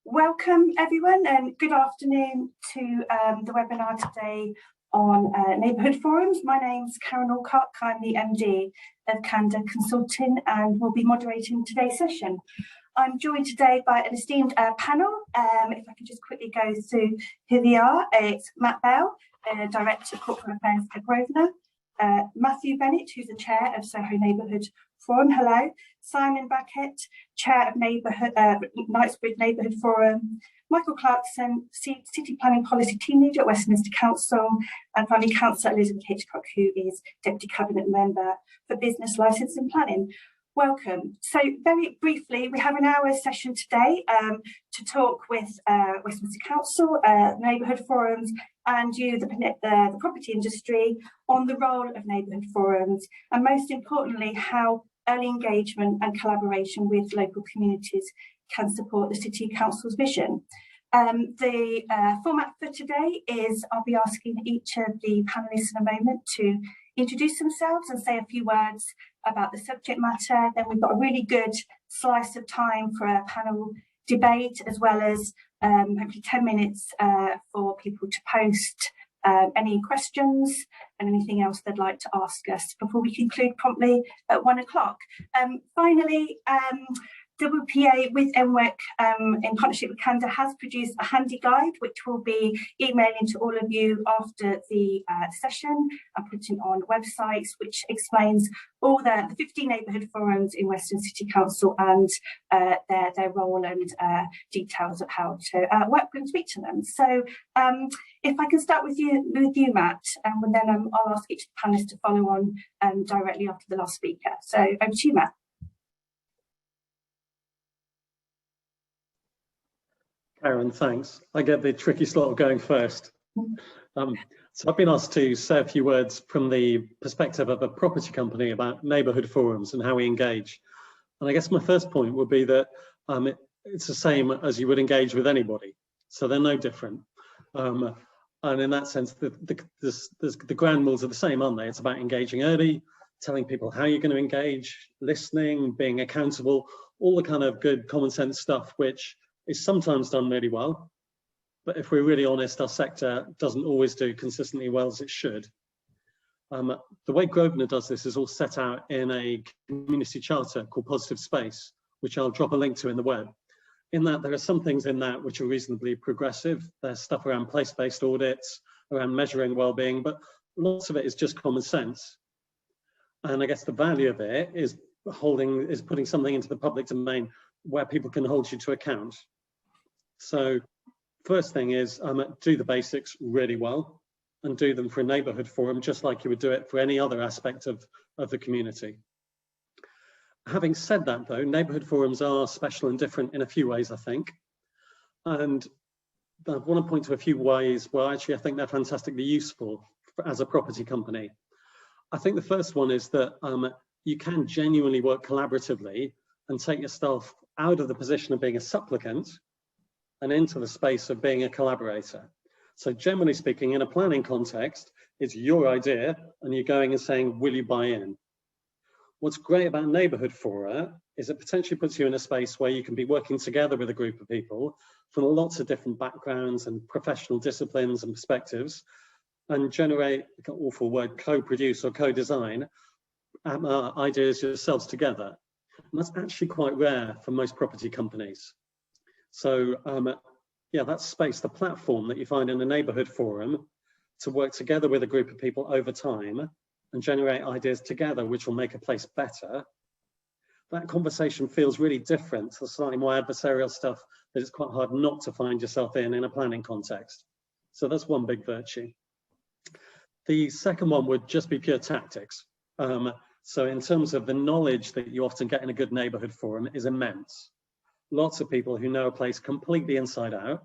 Welcome everyone and good afternoon to the webinar today on Neighbourhood Forums. My name's Karen Alcock, I'm the MD of Canada Consulting and will be moderating today's session. I'm joined today by an esteemed panel. If I could just quickly go through who they are. It's Matt Bell, Director of Corporate Affairs at Grosvenor. Matthew Bennett, who's the Chair of Soho Neighbourhood Forum. Hello. Simon Backett, Chair of Knightsbridge Neighbourhood Forum. Michael Clarkson, City Planning Policy Team Leader at Westminster Council. And finally, Councillor Elizabeth Hitchcock, who is Deputy Cabinet Member for Business Licence and Planning. Welcome. So very briefly, we have an hour session today to talk with Westminster Council, Neighbourhood Forums, and you, the property industry, on the role of neighbourhood forums, and most importantly, how early engagement and collaboration with local communities can support the City Council's vision. The format for today is I'll be asking each of the panellists in a moment to introduce themselves and say a few words about the subject matter. Then we've got a really good slice of time for a panel debate, as well as hopefully 10 minutes for people to post any questions and anything else they'd like to ask us before we conclude promptly at 1 o'clock. Finally, WPA with NWEC in partnership with Canada has produced a handy guide which we'll be emailing to all of you after the session and putting on websites, which explains all the 15 neighbourhood forums in Western City Council and their role and details of how to work with and speak to them. So if I can start with you, Matt, and then I'll ask each of the panellists to follow on directly after the last speaker. So over to you, Matt. Karen, thanks. I get the tricky slot of going first. So I've been asked to say a few words from the perspective of a property company about neighbourhood forums and how we engage. And I guess my first point would be that it's the same as you would engage with anybody. So they're no different. And in that sense, the ground rules are the same, aren't they? It's about engaging early, telling people how you're going to engage, listening, being accountable, all the kind of good common sense stuff, which is sometimes done really well, but if we're really honest, our sector doesn't always do consistently well as it should. The way Grosvenor does this is all set out in a community charter called Positive Space, which I'll drop a link to in the web. In that, there are some things in that which are reasonably progressive. There's stuff around place-based audits, around measuring well-being, but lots of it is just common sense. And I guess the value of it is putting something into the public domain where people can hold you to account. So first thing is do the basics really well and do them for a neighbourhood forum, just like you would do it for any other aspect of the community. Having said that though, neighbourhood forums are special and different in a few ways, I think. And I want to point to a few ways where actually I think they're fantastically useful as a property company. I think the first one is that you can genuinely work collaboratively and take yourself out of the position of being a supplicant and into the space of being a collaborator. So generally speaking, in a planning context, it's your idea and you're going and saying, will you buy in? What's great about neighbourhood fora is it potentially puts you in a space where you can be working together with a group of people from lots of different backgrounds and professional disciplines and perspectives and generate, like an awful word, co-produce or co-design ideas yourselves together. And that's actually quite rare for most property companies. So yeah, that space, the platform that you find in a neighbourhood forum to work together with a group of people over time and generate ideas together, which will make a place better. That conversation feels really different to the slightly more adversarial stuff that it's quite hard not to find yourself in a planning context. So that's one big virtue. The second one would just be pure tactics. So in terms of the knowledge that you often get in a good neighbourhood forum is immense. Lots of people who know a place completely inside out,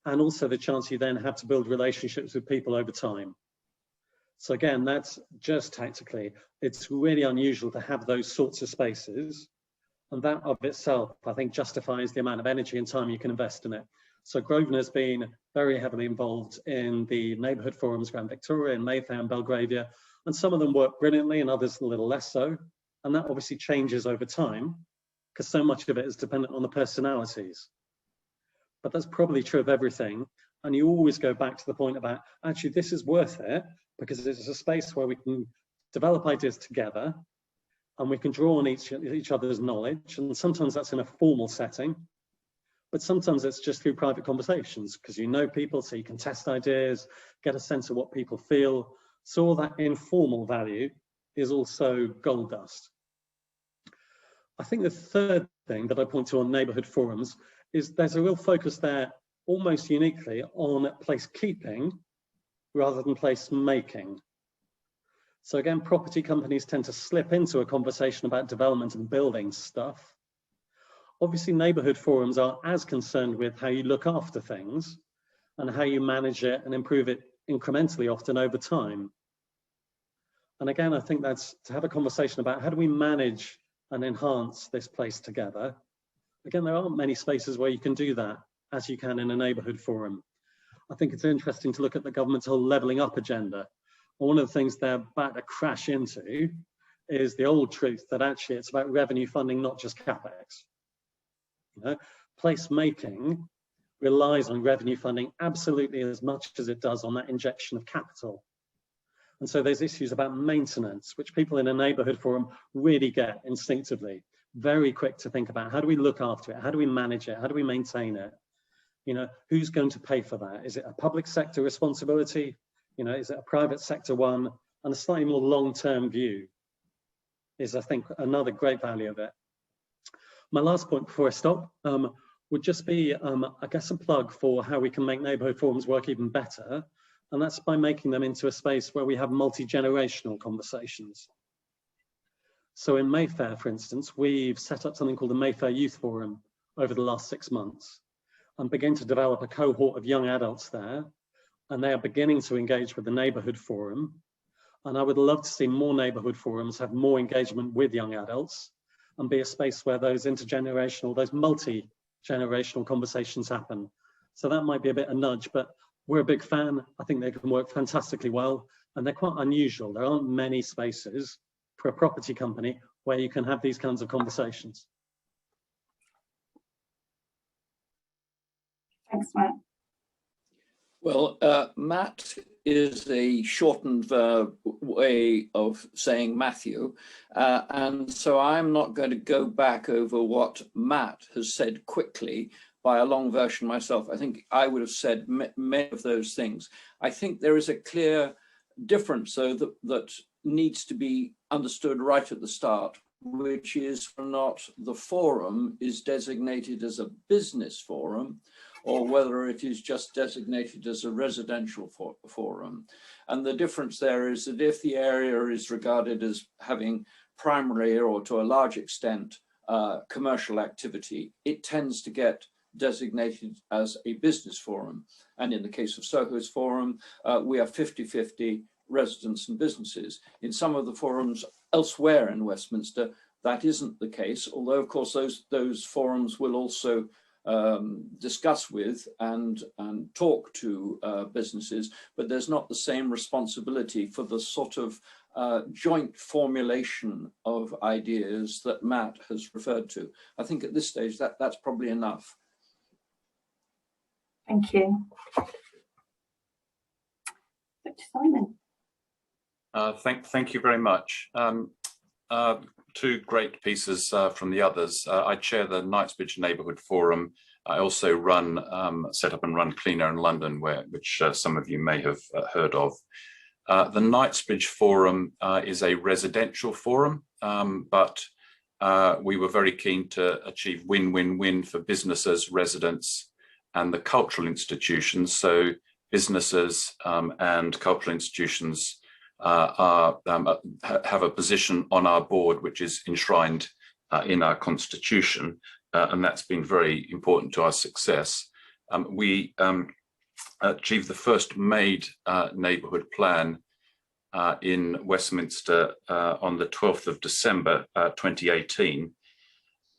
and also the chance you then have to build relationships with people over time. So again, that's just tactically. It's really unusual to have those sorts of spaces, and that of itself, I think, justifies the amount of energy and time you can invest in it. So Grosvenor has been very heavily involved in the neighbourhood forums around Victoria and Mayfair and Belgravia, and some of them work brilliantly and others a little less so. And that obviously changes over time because so much of it is dependent on the personalities. but that's probably true of everything. And you always go back to the point about, actually, this is worth it because it's a space where we can develop ideas together and we can draw on each other's knowledge. And sometimes that's in a formal setting, but sometimes it's just through private conversations because you know people, so you can test ideas, get a sense of what people feel. So all that informal value is also gold dust. I think the third thing that I point to on neighbourhood forums is there's a real focus there, almost uniquely, on place keeping rather than place making. So again, property companies tend to slip into a conversation about development and building stuff. Obviously, neighbourhood forums are as concerned with how you look after things and how you manage it and improve it incrementally, often over time. And again, I think that's to have a conversation about how do we manage and enhance this place together. Again, there aren't many spaces where you can do that as you can in a neighbourhood forum. I think it's interesting to look at the government's whole levelling up agenda. One of the things they're about to crash into is the old truth that actually it's about revenue funding, not just capex. You know, placemaking relies on revenue funding absolutely as much as it does on that injection of capital. And so there's issues about maintenance, which people in a neighbourhood forum really get instinctively. Very quick to think about, how do we look after it? How do we manage it? How do we maintain it? You know, who's going to pay for that? Is it a public sector responsibility? You know, is it a private sector one? And a slightly more long-term view is, I think, another great value of it. My last point before I stop would just be, I guess, a plug for how we can make neighbourhood forums work even better. And that's by making them into a space where we have multi-generational conversations. So in Mayfair, for instance, we've set up something called the Mayfair Youth Forum over the last 6 months and begin to develop a cohort of young adults there. And they are beginning to engage with the neighbourhood forum. And I would love to see more neighbourhood forums have more engagement with young adults and be a space where those intergenerational, those multi-generational conversations happen. So that might be a bit of a nudge, but we're a big fan. I think they can work fantastically well, and they're quite unusual. There aren't many spaces for a property company where you can have these kinds of conversations. Thanks, Matt. Well, Matt is a shortened way of saying Matthew, and so I'm not going to go back over what Matt has said quickly by a long version myself. I think I would have said many of those things. I think there is a clear difference, though, that needs to be understood right at the start, which is not the forum is designated as a business forum, or whether it is just designated as a residential forum. And the difference there is that if the area is regarded as having primarily or to a large extent commercial activity, it tends to get designated as a business forum. And in the case of Soho's forum, we are 50-50 residents and businesses. In some of the forums elsewhere in Westminster, that isn't the case, although of course those forums will also discuss with and talk to businesses, but there's not the same responsibility for the sort of joint formulation of ideas that Matt has referred to. I think at this stage that's probably enough. Thank you. Dr. Simon. Thank you very much. Two great pieces from the others. I chair the Knightsbridge Neighbourhood Forum. I also set up and run Cleaner in London, which some of you may have heard of. The Knightsbridge Forum is a residential forum, but we were very keen to achieve win-win-win for businesses, residents, and the cultural institutions. So businesses and cultural institutions have a position on our board which is enshrined in our constitution, and that's been very important to our success. We achieved the first made neighbourhood plan in Westminster on the 12th of December 2018,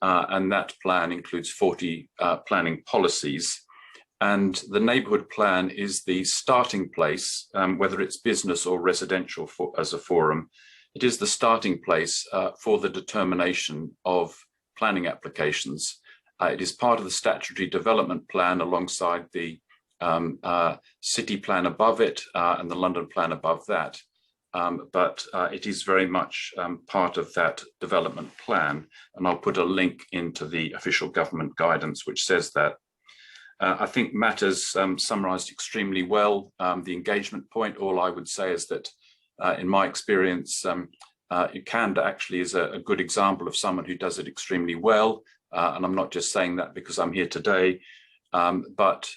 and that plan includes 40 planning policies. And the neighbourhood plan is the starting place, whether it's business or residential as a forum, it is the starting place for the determination of planning applications. It is part of the statutory development plan alongside the city plan above it and the London plan above that. But it is very much part of that development plan. And I'll put a link into the official government guidance, which says that. I think Matt has summarised extremely well the engagement point. All I would say is that in my experience, Canada actually is a good example of someone who does it extremely well. And I'm not just saying that because I'm here today, but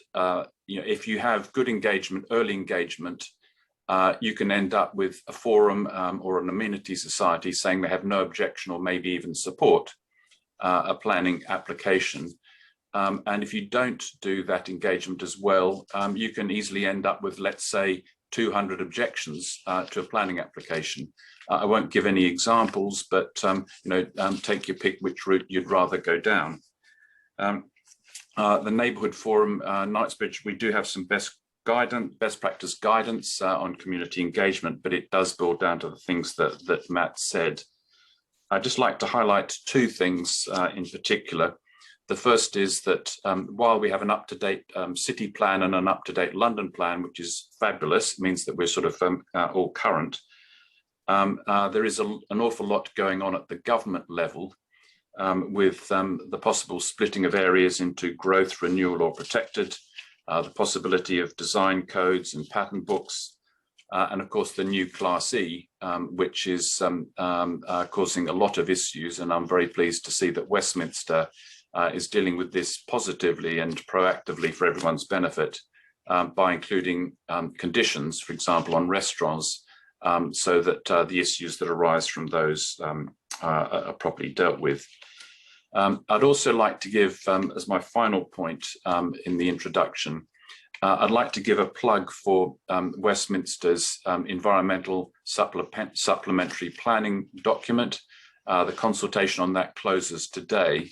if you have good engagement, early engagement, you can end up with a forum or an amenity society saying they have no objection or maybe even support a planning application. And if you don't do that engagement as well, you can easily end up with, let's say, 200 objections to a planning application. I won't give any examples, but take your pick which route you'd rather go down. The Neighbourhood Forum, Knightsbridge, we do have some best practice guidance on community engagement, but it does boil down to the things that Matt said. I'd just like to highlight two things in particular. The first is that while we have an up-to-date city plan and an up-to-date London plan, which is fabulous, it means that we're sort of all current, there is an awful lot going on at the government level with the possible splitting of areas into growth, renewal or protected, the possibility of design codes and pattern books, and of course the new Class E, which is causing a lot of issues. And I'm very pleased to see that Westminster is dealing with this positively and proactively for everyone's benefit by including conditions, for example, on restaurants, so that the issues that arise from those are properly dealt with. I'd also like to give, as my final point in the introduction, I'd like to give a plug for Westminster's environmental supplementary planning document. The consultation on that closes today.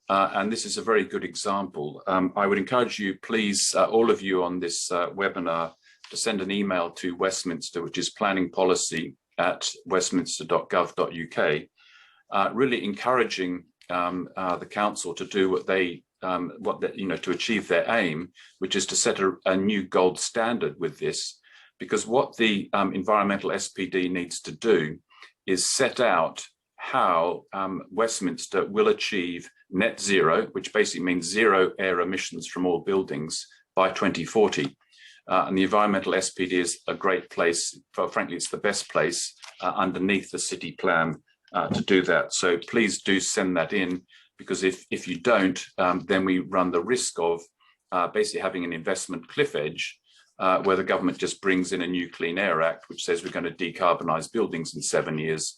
And this is a very good example. I would encourage you, please, all of you on this webinar, to send an email to Westminster, which is planningpolicy@westminster.gov.uk, really encouraging the council to do what they to achieve their aim, which is to set a new gold standard with this. Because what the environmental SPD needs to do is set out how Westminster will achieve net zero, which basically means zero air emissions from all buildings by 2040. And the environmental SPD is a great place, frankly, it's the best place underneath the city plan to do that. So please do send that in, because if you don't, then we run the risk of basically having an investment cliff edge where the government just brings in a new Clean Air Act, which says we're going to decarbonise buildings in 7 years,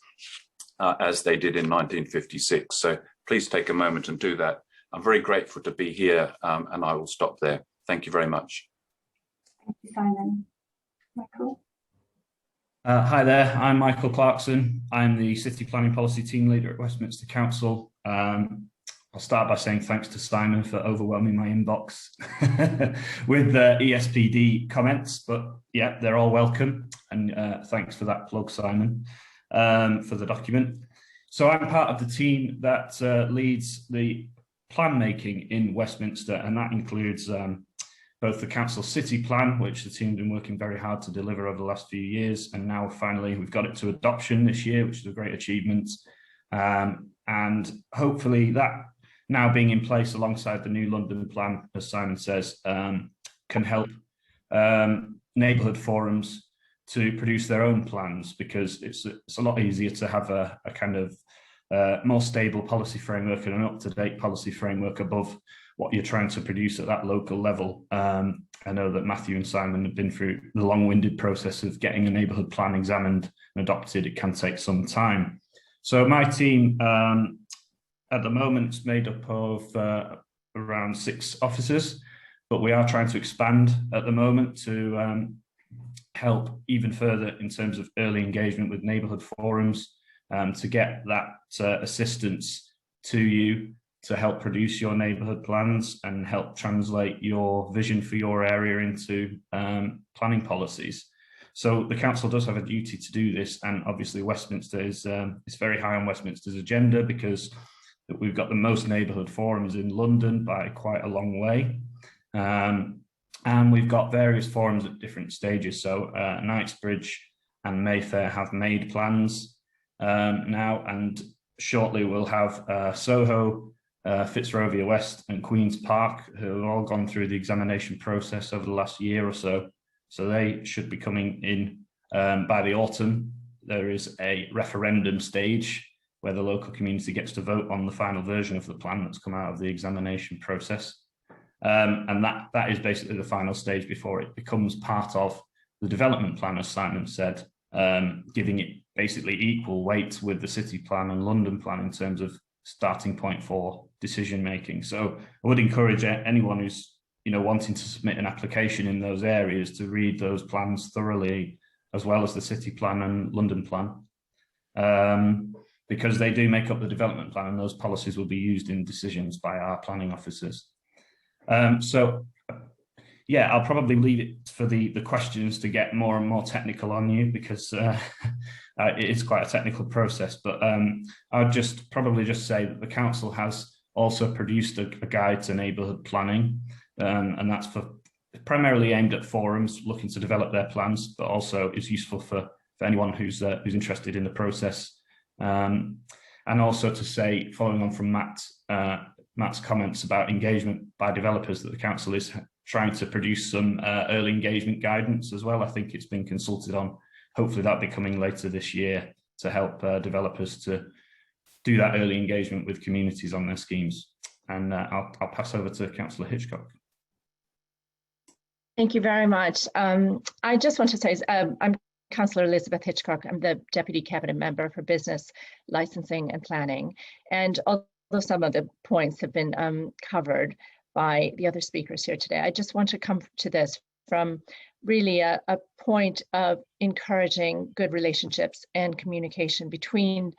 as they did in 1956. So please take a moment and do that. I'm very grateful to be here, and I will stop there. Thank you very much. Thank you, Simon. Michael? Hi there, I'm Michael Clarkson. I'm the City Planning Policy Team Leader at Westminster Council. I'll start by saying thanks to Simon for overwhelming my inbox with ESPD comments, but yeah, they're all welcome. And thanks for that plug, Simon, for the document. So I'm part of the team that leads the plan making in Westminster, and that includes both the council city plan, which the team have been working very hard to deliver over the last few years, and now finally we've got it to adoption this year, which is a great achievement. And hopefully that now being in place alongside the new London plan, as Simon says, can help neighbourhood forums to produce their own plans, because it's a lot easier to have a kind of more stable policy framework and an up-to-date policy framework above what you're trying to produce at that local level. I know that Matthew and Simon have been through the long-winded process of getting a neighbourhood plan examined and adopted. It can take some time. So my team at the moment is made up of around 6 officers, but we are trying to expand at the moment to help even further in terms of early engagement with neighbourhood forums, to get that assistance to you to help produce your neighbourhood plans and help translate your vision for your area into planning policies. So the council does have a duty to do this, and obviously Westminster is very high on Westminster's agenda, because that we've got the most neighbourhood forums in London by quite a long way. And we've got various forums at different stages. So Knightsbridge and Mayfair have made plans now, and shortly we'll have Soho, Fitzrovia West and Queen's Park, who have all gone through the examination process over the last year or so. So they should be coming in by the autumn. There is a referendum stage where the local community gets to vote on the final version of the plan that's come out of the examination process. And that is basically the final stage before it becomes part of the development plan, as Simon said, giving it basically equal weight with the city plan and London plan in terms of starting point for decision making. So I would encourage anyone who's wanting to submit an application in those areas to read those plans thoroughly, as well as the city plan and London plan, because they do make up the development plan, and those policies will be used in decisions by our planning officers. So yeah, I'll probably leave it for the questions to get more and more technical on you, because it is quite a technical process. But I'd probably just say that the council has also produced a guide to neighbourhood planning, and that's primarily aimed at forums looking to develop their plans, but also is useful for anyone who's interested in the process. And also to say, following on from Matt's comments about engagement by developers, that the council is trying to produce some early engagement guidance as well. I think it's been consulted on. Hopefully that'll be coming later this year to help developers to do that early engagement with communities on their schemes. And I'll pass over to Councillor Hitchcock. Thank you very much. I just want to say, I'm Councillor Elizabeth Hitchcock. I'm the Deputy Cabinet Member for Business, Licensing and Planning. And although some of the points have been covered by the other speakers here today, I just want to come to this from really a point of encouraging good relationships and communication between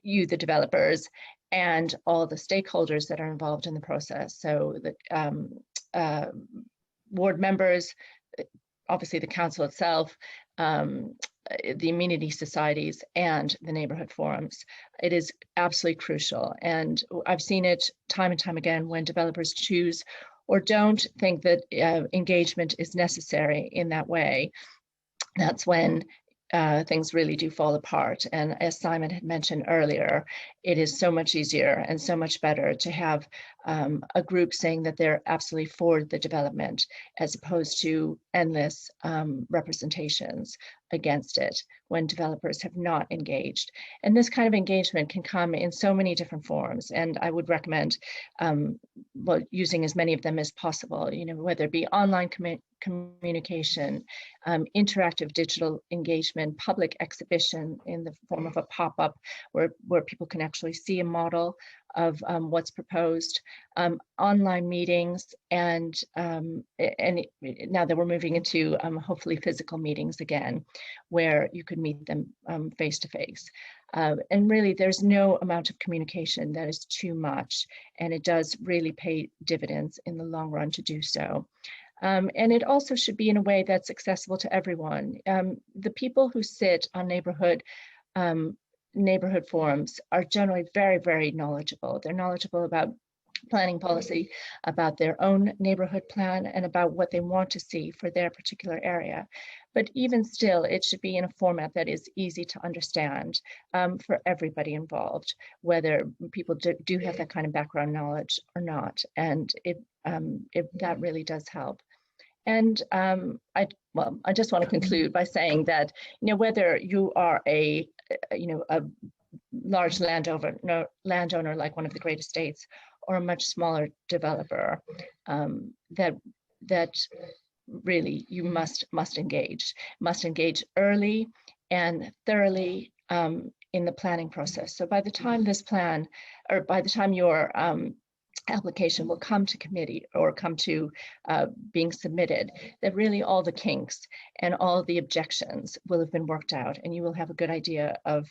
you, the developers, and all the stakeholders that are involved in the process. So the ward members, obviously the council itself, the amenity societies, and the neighbourhood forums. It is absolutely crucial. And I've seen it time and time again when developers choose or don't think that engagement is necessary in that way. That's when things really do fall apart. And as Simon had mentioned earlier, it is so much easier and so much better to have a group saying that they're absolutely for the development, as opposed to endless representations against it when developers have not engaged. And this kind of engagement can come in so many different forms, and I would recommend using as many of them as possible, whether it be online communication, interactive digital engagement, public exhibition in the form of a pop-up where people can actually see a model of what's proposed, online meetings, and now that we're moving into hopefully physical meetings again, where you could meet them face to face. And really, there's no amount of communication that is too much, and it does really pay dividends in the long run to do so. And it also should be in a way that's accessible to everyone. The people who sit on neighborhood forums are generally very, very knowledgeable. They're knowledgeable about planning policy, about their own neighborhood plan, and about what they want to see for their particular area. But even still, it should be in a format that is easy to understand for everybody involved, whether people do have that kind of background knowledge or not. And that really does help. And I just want to conclude by saying that, whether you are a large landowner like one of the great estates, or a much smaller developer, that really you must engage early and thoroughly in the planning process. So by the time your application will come to committee or come to being submitted, that really all the kinks and all the objections will have been worked out, and you will have a good idea of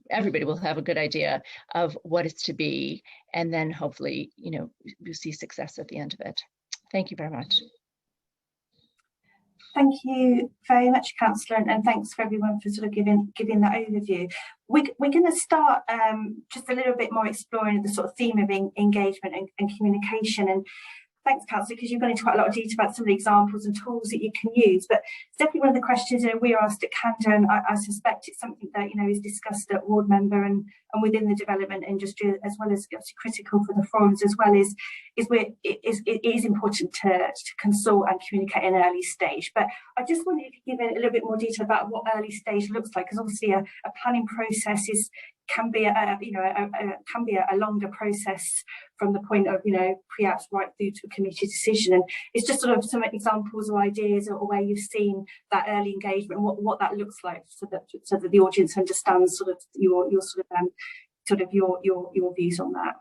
everybody will have a good idea of what it's to be, and then hopefully you see success at the end of it. Thank you very much. Thank you very much, Councillor, and thanks for everyone for sort of giving that overview. We're going to start just a little bit more exploring the sort of theme of engagement and communication. And thanks, Councillor, because you've gone into quite a lot of detail about some of the examples and tools that you can use. But it's definitely one of the questions that we're asked at CANDA, and I suspect it's something that is discussed at ward member and within the development industry, as well as obviously critical for the forums as well. It is important to consult and communicate in an early stage. But I just wanted to give a little bit more detail about what early stage looks like, because obviously a planning process can be a longer process from the point of pre-apps right through to a committee decision. And it's just sort of some examples or ideas or where you've seen that early engagement, what that looks like, so that the audience understands sort of your views on that.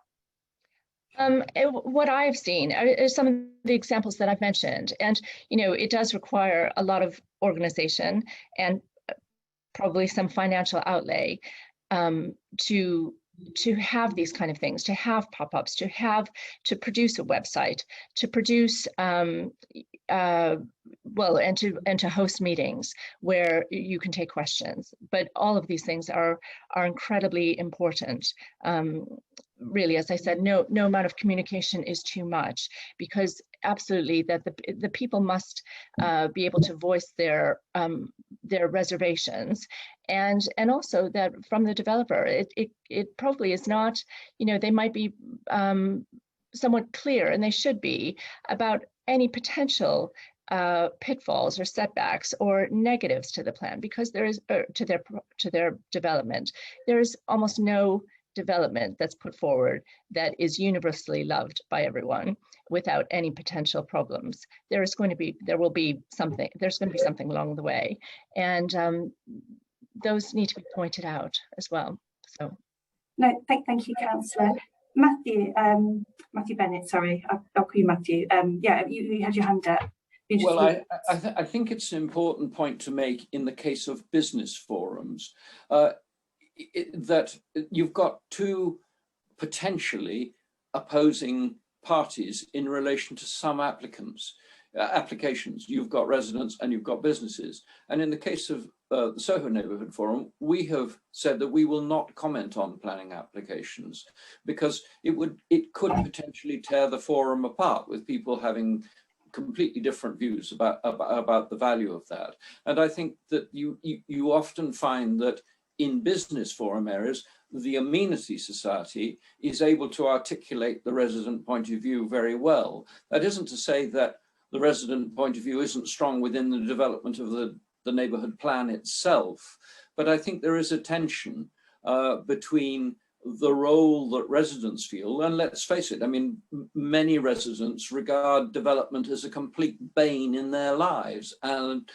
What I've seen are some of the examples that I've mentioned, and it does require a lot of organization and probably some financial outlay to have these kind of things, to have pop-ups, to produce a website, to produce and to host meetings where you can take questions. But all of these things are incredibly important. Really, as I said, no amount of communication is too much, because absolutely that the people must be able to voice their reservations, and also that from the developer, it probably is not, they might be somewhat clear, and they should be, about any potential pitfalls or setbacks or negatives to the plan, because there is to their development. There is almost no development that's put forward that is universally loved by everyone without any potential problems. There's going to be something along the way, and those need to be pointed out as well. So no, thank you, Councillor. Matthew Bennett, sorry, I'll call you Matthew. Yeah, you had your hand up. Well, I think it's an important point to make in the case of business forums, that you've got two potentially opposing parties in relation to some applications. You've got residents and you've got businesses. And in the case of the Soho Neighbourhood Forum, we have said that we will not comment on planning applications, because it could potentially tear the forum apart, with people having completely different views about the value of that. And I think that you often find that in business forum areas, the amenity society is able to articulate the resident point of view very well. That isn't to say that the resident point of view isn't strong within the development of the neighbourhood plan itself, but I think there is a tension between the role that residents feel, and let's face it, I mean, many residents regard development as a complete bane in their lives, and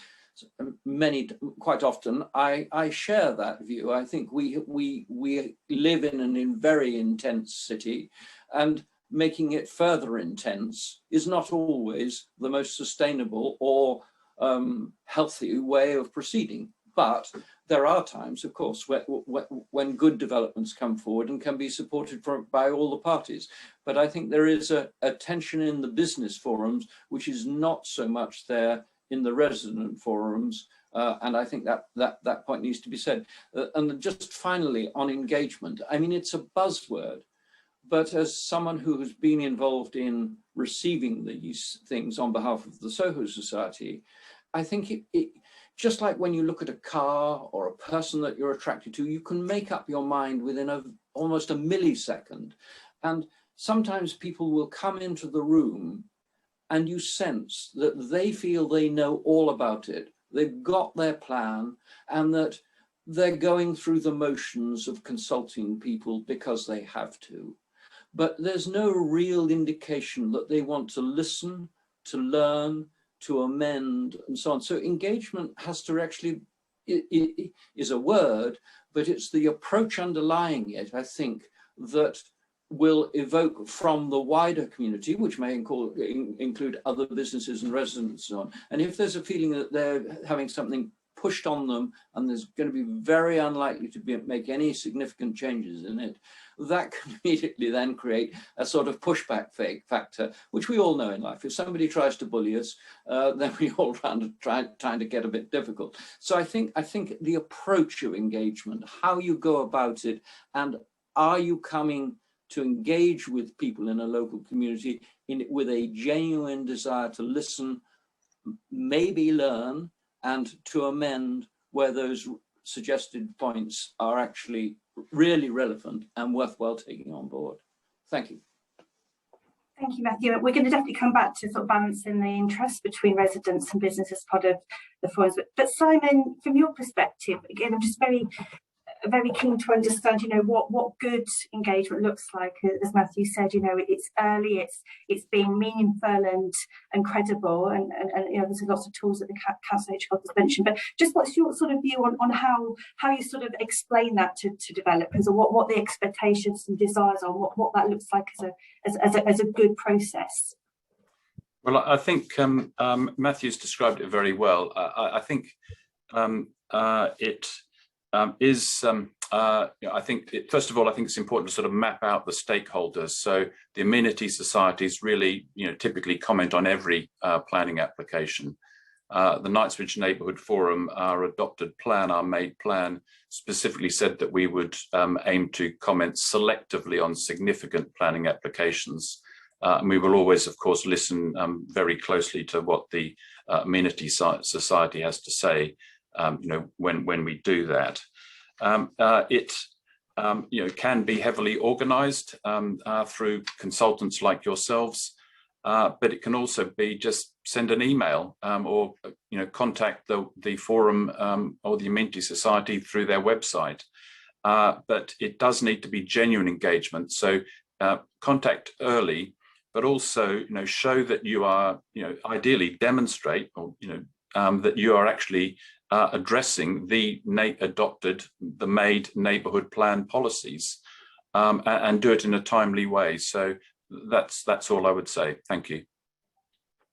quite often, I share that view. I think we live in a very intense city, and making it further intense is not always the most sustainable or healthy way of proceeding. But there are times, of course, when good developments come forward and can be supported by all the parties. But I think there is a tension in the business forums, which is not so much there in the resident forums, and I think that point needs to be said. And just finally, on engagement, I mean, it's a buzzword, but as someone who has been involved in receiving these things on behalf of the Soho Society, I think it just like when you look at a car or a person that you're attracted to, you can make up your mind within almost a millisecond. And sometimes people will come into the room and you sense that they feel they know all about it. They've got their plan, and that they're going through the motions of consulting people because they have to. But there's no real indication that they want to listen, to learn, to amend, and so on. So engagement has to actually, it is a word, but it's the approach underlying it, I think, that will evoke from the wider community, which may include other businesses and residents and so on. And if there's a feeling that they're having something pushed on them and there's going to be very unlikely to make any significant changes in it, that can immediately then create a sort of pushback factor, which we all know in life. If somebody tries to bully us, then we all trying to get a bit difficult. So I think the approach of engagement, how you go about it, and are you coming to engage with people in a local community with a genuine desire to listen, maybe learn, and to amend where those suggested points are actually really relevant and worthwhile taking on board. Thank you. Thank you, Matthew. We're going to definitely come back to sort of balancing the interest between residents and business as part of the forums. But Simon, from your perspective, again, I'm just very keen to understand, you know, what good engagement looks like. As Matthew said, you know, it's early, it's being meaningful and credible, and you know, there's lots of tools that the Council Hitchcock has mentioned. But just what's your sort of view on how you sort of explain that to developers, or what the expectations and desires are, what that looks like as a good process? Well, I think Matthew's described it very well. I think I think first of all, I think it's important to sort of map out the stakeholders. So the amenity societies really, you know, typically comment on every planning application. The Knightsbridge Neighbourhood Forum, our adopted plan, our made plan, specifically said that we would aim to comment selectively on significant planning applications. And we will always, of course, listen very closely to what the amenity society has to say, you know, when we do that. It you know, can be heavily organised through consultants like yourselves, but it can also be just send an email or you know, contact the forum or the amenity society through their website. But it does need to be genuine engagement. So contact early, but also, you know, show that you are, you know, ideally demonstrate, or you know, that you are actually addressing the made neighbourhood plan policies, and do it in a timely way. So that's all I would say. Thank you.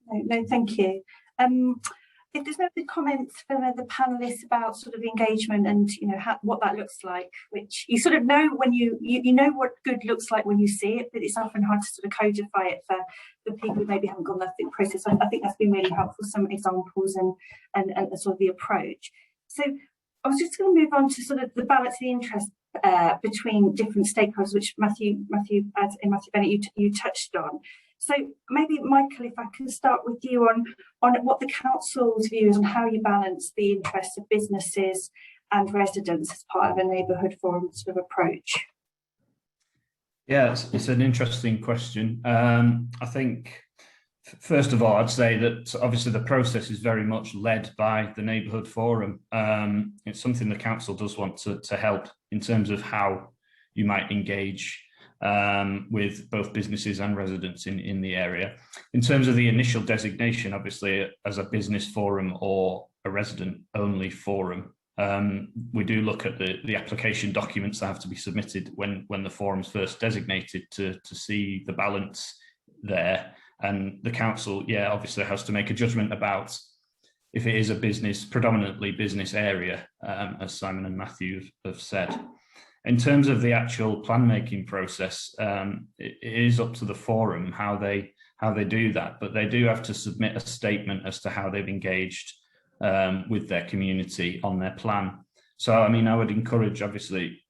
No, thank you. If there's no other comments from the panelists about sort of engagement and, you know, what that looks like, which you sort of know when you know what good looks like when you see it, but it's often hard to sort of codify it for people who maybe haven't gone through the process. I think that's been really helpful, some examples and sort of the approach. So I was just going to move on to sort of the balance of the interest between different stakeholders, which Matthew Bennett, you touched on. So maybe, Michael, if I can start with you on what the council's view is on how you balance the interests of businesses and residents as part of a neighbourhood forum sort of approach. Yeah, it's an interesting question. I think, first of all, I'd say that obviously the process is very much led by the neighbourhood forum. It's something the council does want to help in terms of how you might engage with both businesses and residents in the area. In terms of the initial designation, obviously as a business forum or a resident only forum, we do look at the application documents that have to be submitted when the forum's first designated to see the balance there. And the council, yeah, obviously has to make a judgment about if it is a predominantly business area, as Simon and Matthew have said. In terms of the actual plan making process, it is up to the forum how they do that, but they do have to submit a statement as to how they've engaged with their community on their plan. So, I mean, I would encourage, obviously,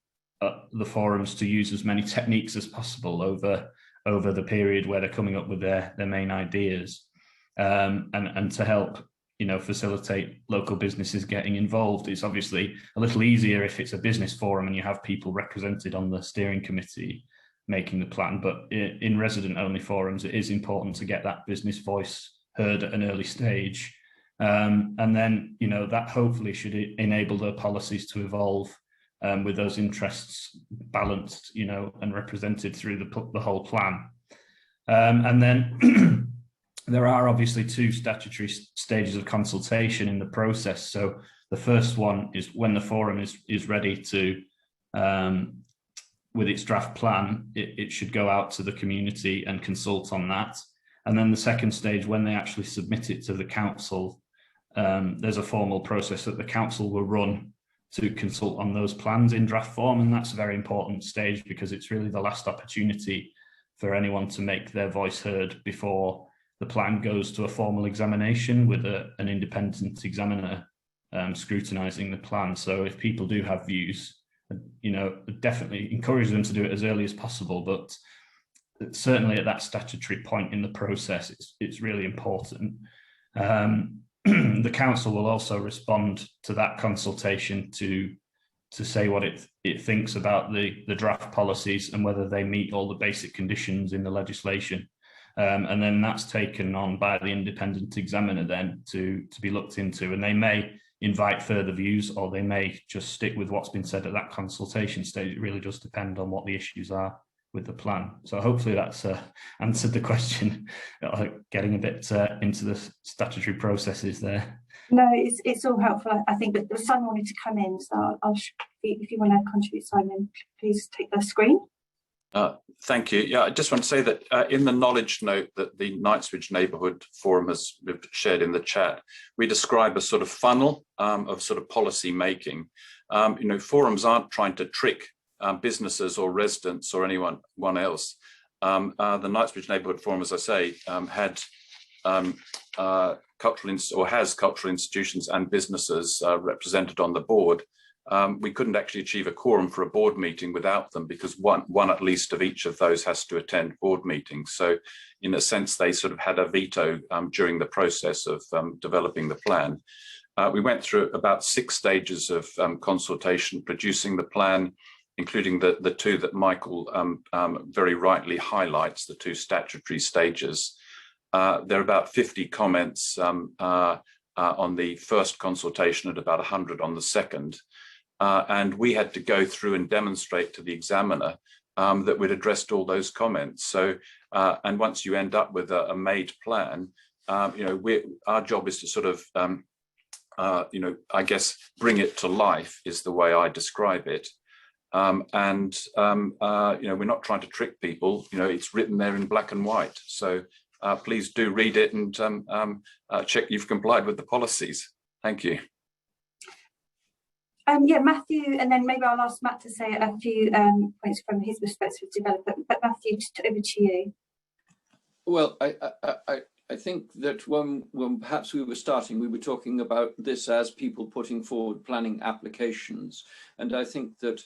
the forums to use as many techniques as possible over the period where they're coming up with their main ideas, and to help, you know, facilitate local businesses getting involved. It's obviously a little easier if it's a business forum and you have people represented on the steering committee making the plan, but in resident only forums, it is important to get that business voice heard at an early stage. And then, you know, that hopefully should enable the policies to evolve with those interests balanced, you know, and represented through the whole plan. And then there are obviously two statutory stages of consultation in the process. So the first one is when the forum is ready to, with its draft plan, it should go out to the community and consult on that. And then the second stage, when they actually submit it to the council, there's a formal process that the council will run to consult on those plans in draft form, and that's a very important stage because it's really the last opportunity for anyone to make their voice heard before the plan goes to a formal examination with an independent examiner scrutinising the plan. So if people do have views, definitely encourage them to do it as early as possible, but certainly at that statutory point in the process, it's really important. The council will also respond to that consultation to say what it thinks about the draft policies and whether they meet all the basic conditions in the legislation. And then that's taken on by the independent examiner then to be looked into, and they may invite further views or they may just stick with what's been said at that consultation stage. It really does depend on what the issues are with the plan. So hopefully that's answered the question, getting a bit into the statutory processes there. No, it's all helpful. I think that Simon wanted to come in, so if you want to contribute, Simon, please take the screen. Thank you. Yeah, I just want to say that in the knowledge note that the Knightsbridge Neighbourhood Forum has shared in the chat, we describe a sort of funnel of sort of policy making. Forums aren't trying to trick businesses or residents or anyone else. The Knightsbridge Neighbourhood Forum, as I say, has cultural institutions and businesses represented on the board. We couldn't actually achieve a quorum for a board meeting without them because one at least of each of those has to attend board meetings. So in a sense, they sort of had a veto during the process of developing the plan. We went through about 6 stages of consultation, producing the plan, including the 2 that Michael very rightly highlights, the 2 statutory stages. There are about 50 comments on the first consultation and about 100 on the second. And we had to go through and demonstrate to the examiner that we'd addressed all those comments. So, and once you end up with a made plan, our job is to sort of, I guess, bring it to life is the way I describe it. We're not trying to trick people. It's written there in black and white. So please do read it and check you've complied with the policies. Thank you. Yeah, Matthew, and then maybe I'll ask Matt to say a few points from his perspective as developer. But Matthew, over to you. Well, I think that when perhaps we were starting, we were talking about this as people putting forward planning applications. And I think that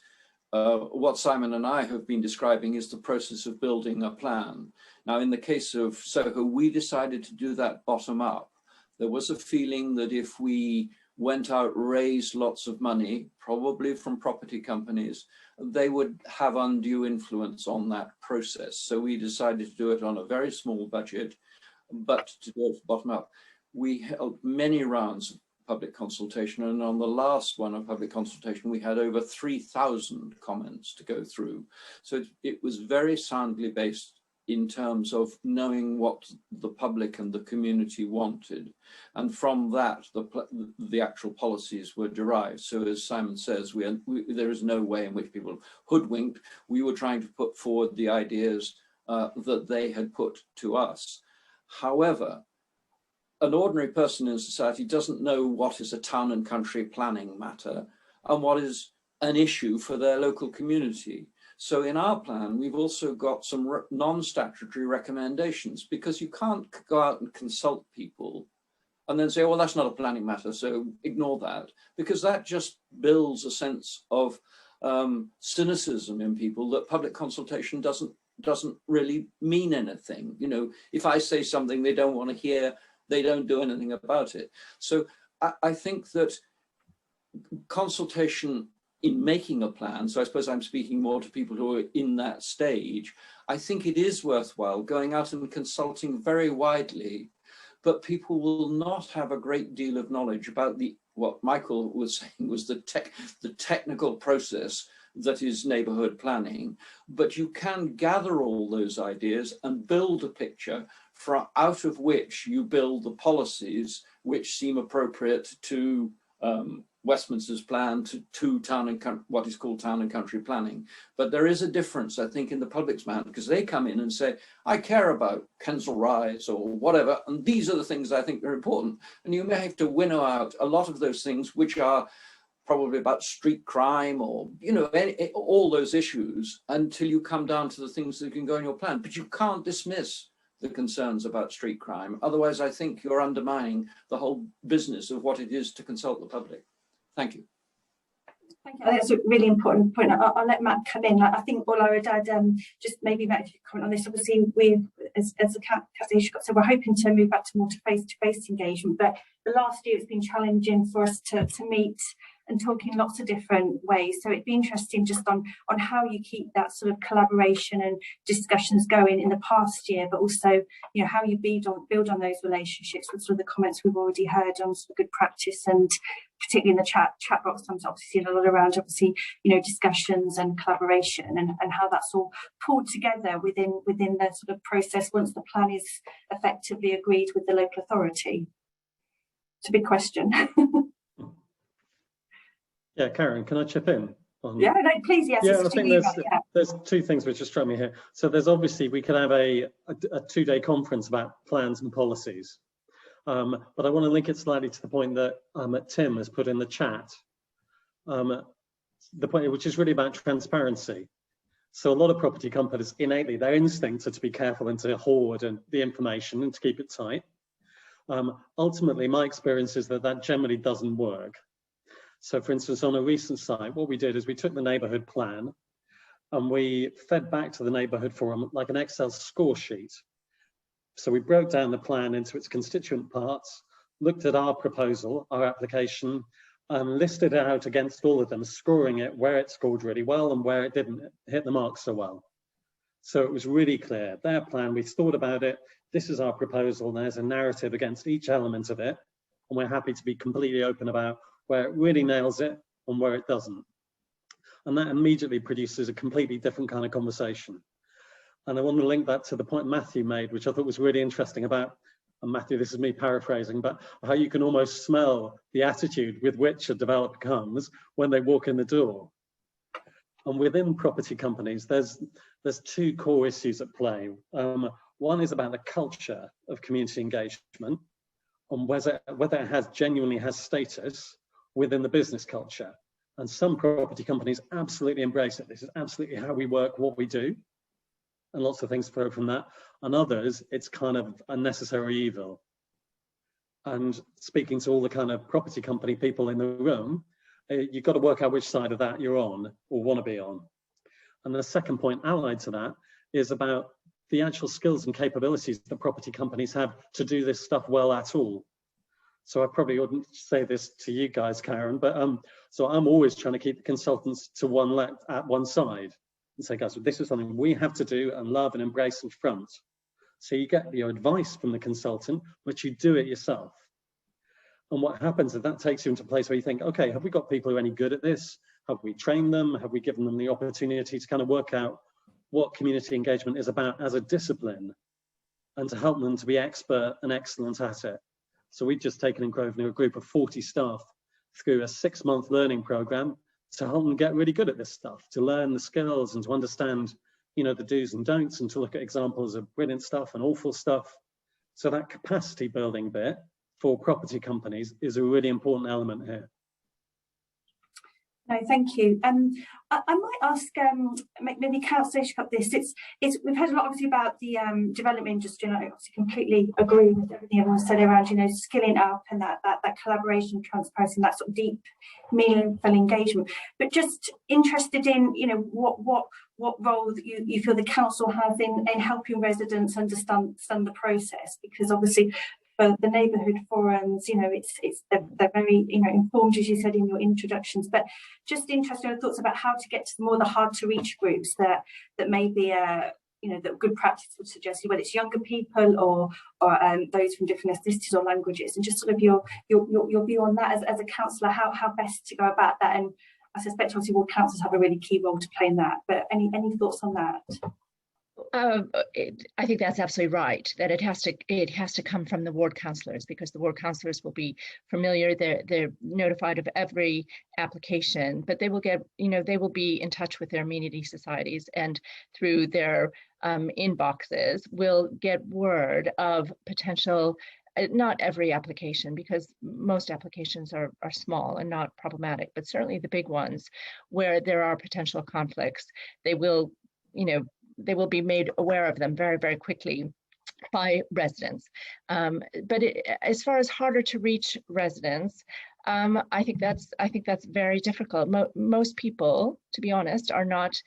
what Simon and I have been describing is the process of building a plan. Now, in the case of Soho, we decided to do that bottom up. There was a feeling that if we went out, raised lots of money, probably from property companies, they would have undue influence on that process. So we decided to do it on a very small budget, but to do it bottom up. We held many rounds of public consultation, and on the last one of public consultation, we had over 3,000 comments to go through. So it was very soundly based in terms of knowing what the public and the community wanted. And from that, the actual policies were derived. So as Simon says, there is no way in which people hoodwinked. We were trying to put forward the ideas that they had put to us. However, an ordinary person in society doesn't know what is a town and country planning matter and what is an issue for their local community. So in our plan, we've also got some non-statutory recommendations, because you can't go out and consult people and then say, well, that's not a planning matter, so ignore that, because that just builds a sense of cynicism in people that public consultation doesn't really mean anything. If I say something they don't want to hear, they don't do anything about it. So I think that consultation in making a plan, so I suppose I'm speaking more to people who are in that stage, I think it is worthwhile going out and consulting very widely, but people will not have a great deal of knowledge about what Michael was saying was the technical process that is neighbourhood planning, but you can gather all those ideas and build a picture out of which you build the policies which seem appropriate to Westminster's plan to town and what is called town and country planning. But there is a difference, I think, in the public's plan, because they come in and say, I care about Kensal Rise or whatever, and these are the things I think are important. And you may have to winnow out a lot of those things which are probably about street crime or, you know, all those issues until you come down to the things that can go in your plan. But you can't dismiss the concerns about street crime. Otherwise, I think you're undermining the whole business of what it is to consult the public. Thank you. Thank you. That's a really important point. I'll let Matt come in. I think all I would add, just maybe Matt, if you comment on this. Obviously, we, as the Consultation said, we're hoping to move back to more face-to-face engagement. But the last year, it's been challenging for us to meet and talk in lots of different ways. So it'd be interesting just on how you keep that sort of collaboration and discussions going in the past year, but also, you know, how you build on those relationships with sort of the comments we've already heard on sort of good practice, and particularly in the chat box, I'm obviously seeing a lot around, obviously, you know, discussions and collaboration, and how that's all pulled together within the sort of process once the plan is effectively agreed with the local authority. It's a big question. Yeah, Karen, can I chip in? Yeah, no, please, yes. Yeah, I think there's two things which just struck me here. So there's obviously, we could have a 2-day conference about plans and policies. But I want to link it slightly to the point that Tim has put in the chat. The point which is really about transparency. So a lot of property companies, innately, their instincts are to be careful and to hoard the information and to keep it tight. Ultimately, my experience is that generally doesn't work. So for instance, on a recent site, what we did is we took the neighbourhood plan and we fed back to the neighbourhood forum like an Excel score sheet. So we broke down the plan into its constituent parts, looked at our proposal, our application, and listed it out against all of them, scoring it where it scored really well and where it didn't hit the mark so well. So it was really clear. Their plan, we thought about it, this is our proposal, and there's a narrative against each element of it, and we're happy to be completely open about where it really nails it and where it doesn't. And that immediately produces a completely different kind of conversation. And I want to link that to the point Matthew made, which I thought was really interesting about, and Matthew, this is me paraphrasing, but how you can almost smell the attitude with which a developer comes when they walk in the door. And within property companies, there's 2 core issues at play. One is about the culture of community engagement, and whether it genuinely has status within the business culture. And some property companies absolutely embrace it. This is absolutely how we work, what we do, and lots of things flow from that. And others, it's kind of a necessary evil. And speaking to all the kind of property company people in the room, you've got to work out which side of that you're on or want to be on. And the second point allied to that is about the actual skills and capabilities that property companies have to do this stuff well at all. So I probably wouldn't say this to you guys, Karen, but so I'm always trying to keep the consultants to one side and say, guys, this is something we have to do and love and embrace and front. So you get your advice from the consultant, but you do it yourself. And what happens is that takes you into a place where you think, okay, have we got people who are any good at this? Have we trained them? Have we given them the opportunity to kind of work out what community engagement is about as a discipline and to help them to be expert and excellent at it? So we've just taken in Grosvenor a group of 40 staff through a 6-month learning program to help them get really good at this stuff, to learn the skills and to understand, you know, the do's and don'ts, and to look at examples of brilliant stuff and awful stuff. So that capacity building bit for property companies is a really important element here. No, thank you. I might ask maybe Councillor about this. We've heard a lot obviously about the development industry, and I obviously completely agree with everything everyone said around, you know, skilling up and that collaboration, transparency, and that sort of deep, meaningful engagement. But just interested in, you know, what role that you feel the council has in helping residents understand the process, because obviously for the neighbourhood forums, you know, they're very, you know, informed, as you said in your introductions, but just interested in your thoughts about how to get to more the hard to reach groups that maybe you know, that good practice would suggest, whether it's younger people or those from different ethnicities or languages, and just sort of your view on that as a councillor, how best to go about that. And I suspect obviously ward councils have a really key role to play in that, but any thoughts on that? I think that's absolutely right, that it has to come from the ward councillors, because the ward councillors will be familiar, they're notified of every application, but they will get, you know, they will be in touch with their amenity societies, and through their inboxes will get word of potential not every application, because most applications are small and not problematic, but certainly the big ones where there are potential conflicts, they will, they will be made aware of them very, very quickly by residents. But as far as harder to reach residents, I think that's very difficult. Most people, to be honest, are not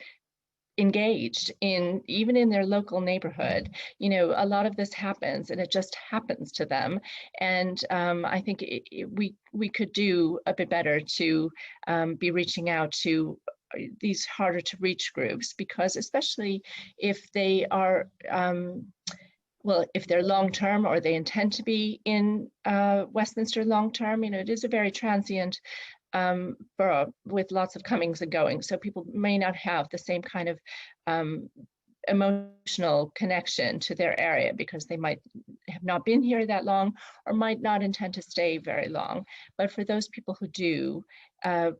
engaged even in their local neighborhood. A lot of this happens and it just happens to them. And I think we could do a bit better to be reaching out to these harder to reach groups, because especially if they are well, if they're long-term or they intend to be in Westminster long-term, it is a very transient borough with lots of comings and goings. So people may not have the same kind of emotional connection to their area because they might have not been here that long or might not intend to stay very long. But for those people who do,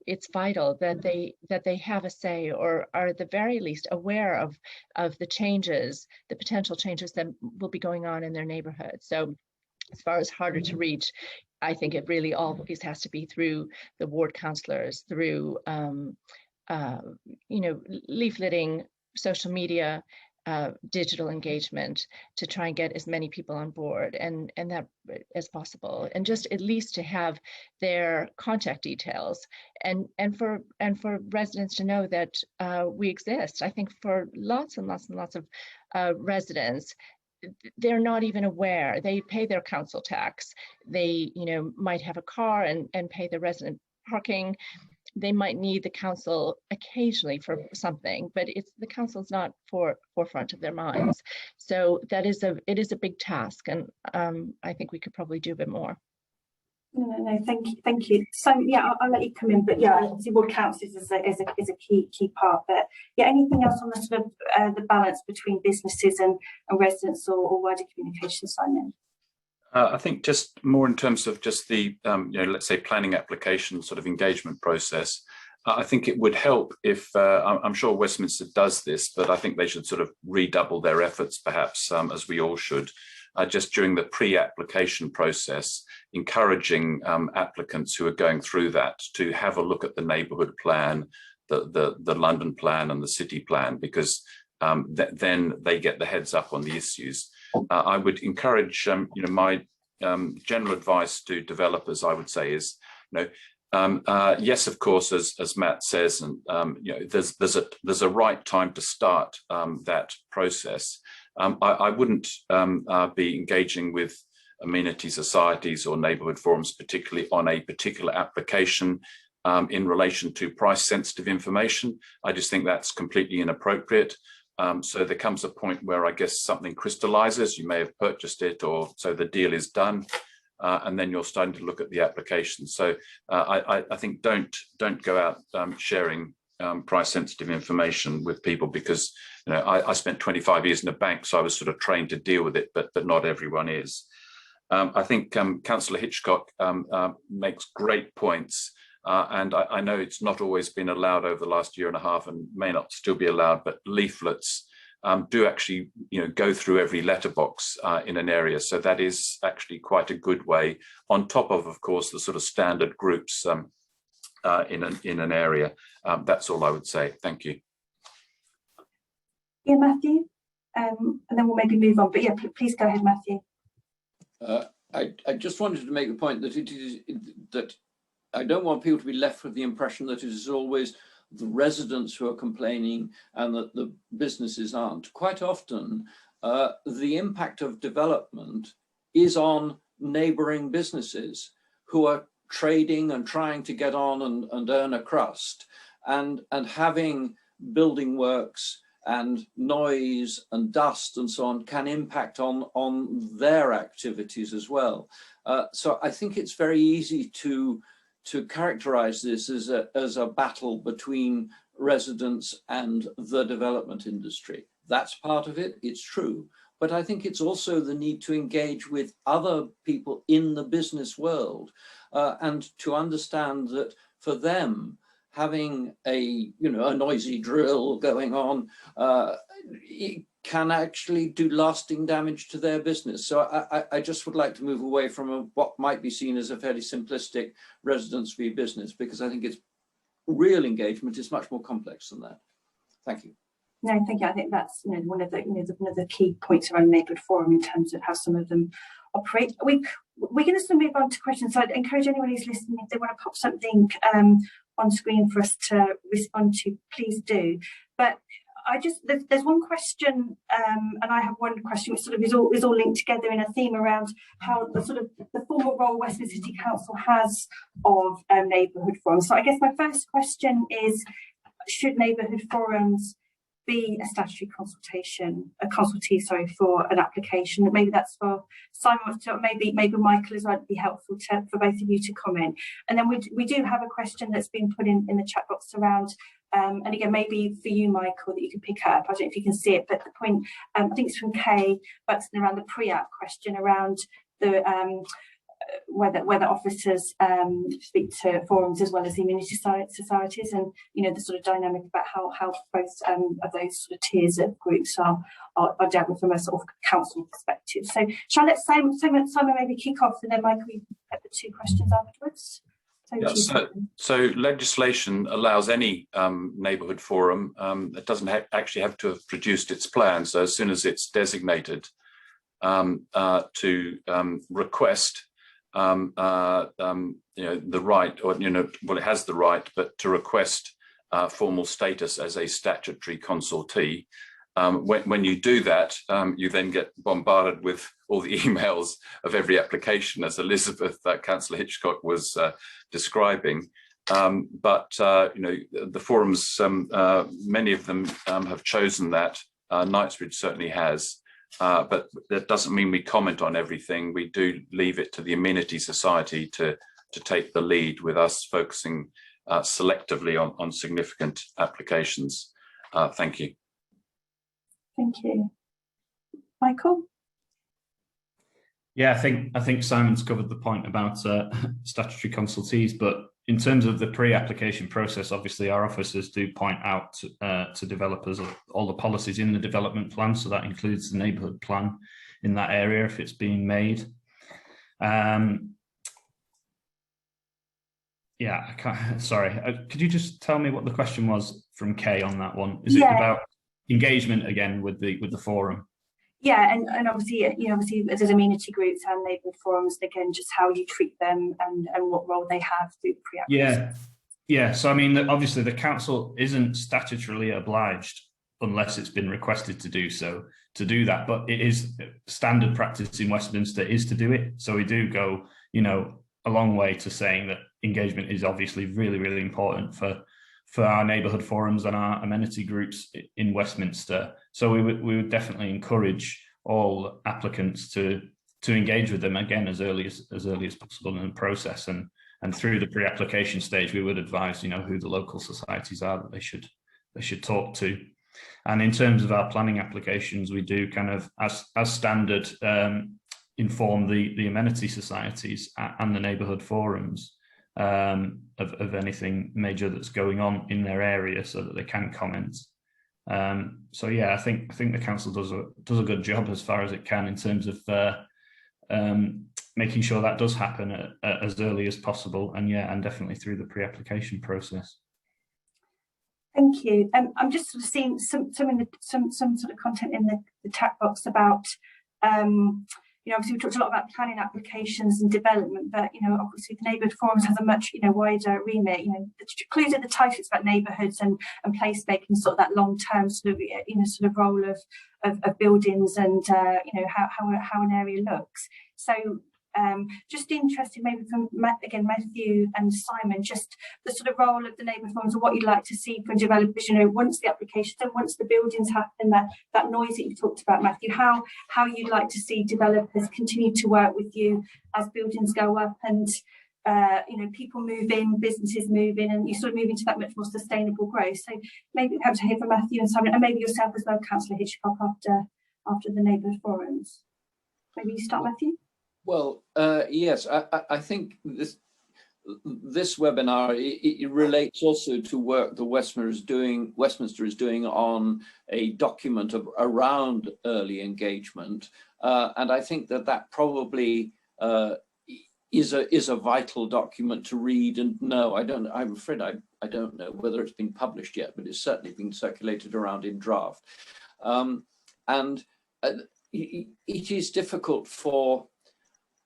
it's vital that they have a say, or are at the very least aware of the changes, the potential changes that will be going on in their neighborhood. So as far as harder to reach, I think it really always has to be through the ward councillors, through leafleting, social media, digital engagement, to try and get as many people on board and that as possible, and just at least to have their contact details, and for residents to know that we exist. I think for lots and lots and lots of residents, they're not even aware. They pay their council tax. They might have a car and pay the resident parking. They might need the council occasionally for something, but the council's not forefront of their minds. So it is a big task, and I think we could probably do a bit more. No, thank you. So yeah, I'll let you come in, but yeah, obviously ward councils is a key part. But yeah, anything else on the sort of the balance between businesses and residents or wider communication, Simon? I think just more in terms of just the, let's say planning application sort of engagement process. I think it would help if, I'm sure Westminster does this, but I think they should sort of redouble their efforts perhaps, as we all should, just during the pre-application process, encouraging applicants who are going through that to have a look at the neighbourhood plan, the London plan and the city plan, because then they get the heads up on the issues. I would encourage, my general advice to developers, I would say, is, yes, of course, as Matt says, and there's a right time to start that process. I wouldn't be engaging with amenity societies or neighbourhood forums, particularly on a particular application in relation to price-sensitive information. I just think that's completely inappropriate. So there comes a point where I guess something crystallizes, you may have purchased it, or so the deal is done, and then you're starting to look at the application. So I think don't go out sharing price sensitive information with people, because I spent 25 years in a bank, so I was sort of trained to deal with it, but not everyone is. I think Councillor Hitchcock makes great points. And I know it's not always been allowed over the last year and a half, and may not still be allowed, but leaflets do actually go through every letterbox in an area. So that is actually quite a good way, on top of course, the sort of standard groups in an area. That's all I would say. Thank you. Yeah, Matthew, and then we'll maybe move on. But yeah, please go ahead, Matthew. I just wanted to make the point that I don't want people to be left with the impression that it is always the residents who are complaining and that the businesses aren't. Quite often, the impact of development is on neighbouring businesses who are trading and trying to get on and earn a crust, and having building works and noise and dust and so on can impact on their activities as well. So I think it's very easy to characterize this as a battle between residents and the development industry. That's part of it, it's true. But I think it's also the need to engage with other people in the business world and to understand that for them, having a noisy drill going on, it can actually do lasting damage to their business. So I just would like to move away from what might be seen as a fairly simplistic residence v business, because I think it's real engagement is much more complex than that. Thank you. No, thank you. I think that's one of the key points around Neighbourhood Forum in terms of how some of them operate. We're going to move on to questions. So I'd encourage anyone who's listening, if they want to pop something on screen for us to respond to, please do. But there's one question, and I have one question which sort of is all linked together in a theme around how the formal role Westminster City Council has of neighbourhood forums. So I guess my first question is, should neighbourhood forums be a statutory consultee, for an application? Maybe that's for Simon, maybe Michael as well. It'd be helpful for both of you to comment. And then we do have a question that's been put in the chat box around, and again, maybe for you, Michael, that you can pick up. I don't know if you can see it, but the point, I think it's from Kay Buxton, around the pre-app question around the whether officers speak to forums as well as the immunity societies, and the sort of dynamic about how both of those sort of tiers of groups are dealt with from a sort of council perspective. So shall I let Simon maybe kick off, and then Michael, you get the two questions afterwards. So legislation allows any neighbourhood forum that doesn't actually have to have produced its plan. So as soon as it's designated, to request the right, or well, it has the right, but to request formal status as a statutory consultee. When you do that, you then get bombarded with all the emails of every application, as Elizabeth, Councillor Hitchcock, was describing. But the forums, many of them have chosen that. Knightsbridge certainly has. But that doesn't mean we comment on everything. We do leave it to the amenity society to take the lead, with us focusing selectively on significant applications. Thank you. Thank you. Michael? Yeah, I think Simon's covered the point about statutory consultees, but in terms of the pre-application process, obviously our officers do point out to developers all the policies in the development plan, so that includes the neighbourhood plan in that area if it's being made. Yeah, I can't, sorry, could you just tell me what the question was from Kay on that one? Is it about engagement again with the forum? Yeah, and obviously, obviously there's amenity groups and neighbourhood forums, again, just how you treat them and what role they have through the pre-application. Yeah. So I mean, obviously the council isn't statutorily obliged, unless it's been requested to do so, to do that. But it is standard practice in Westminster is to do it. So we do go, a long way to saying that engagement is obviously really, really important for our neighbourhood forums and our amenity groups in Westminster. So we would definitely encourage all applicants to engage with them again as early as possible in the process, and through the pre-application stage we would advise who the local societies are that they should talk to. And in terms of our planning applications, we do kind of as standard inform the amenity societies and the neighbourhood forums of anything major that's going on in their area, so that they can comment. So yeah, I think the council does a good job as far as it can in terms of making sure that does happen as early as possible, and definitely through the pre-application process. Thank you. I'm just sort of seeing some sort of content in the chat box about obviously we talked a lot about planning applications and development, but obviously the neighbourhood forums has a much wider remit. Included in the title, it's about neighbourhoods and place making, sort of that long term sort of role of buildings and how an area looks. So just interested, maybe from Matthew and Simon, just the sort of role of the neighbourhood forums and what you'd like to see from developers. Once the application, then once the buildings happen, that noise that you talked about, Matthew, how you'd like to see developers continue to work with you as buildings go up and people move in, businesses move in, and you sort of move into that much more sustainable growth. So maybe perhaps to hear from Matthew and Simon, and maybe yourself as well, Councillor Hitchcock, after the neighbourhood forums. Maybe you start, Matthew. Well, yes, I think this webinar, it relates also to work the Westminster is doing on a document around early engagement. And I think that probably is a vital document to read and know. I'm afraid I don't know whether it's been published yet, but it's certainly been circulated around in draft. And it is difficult for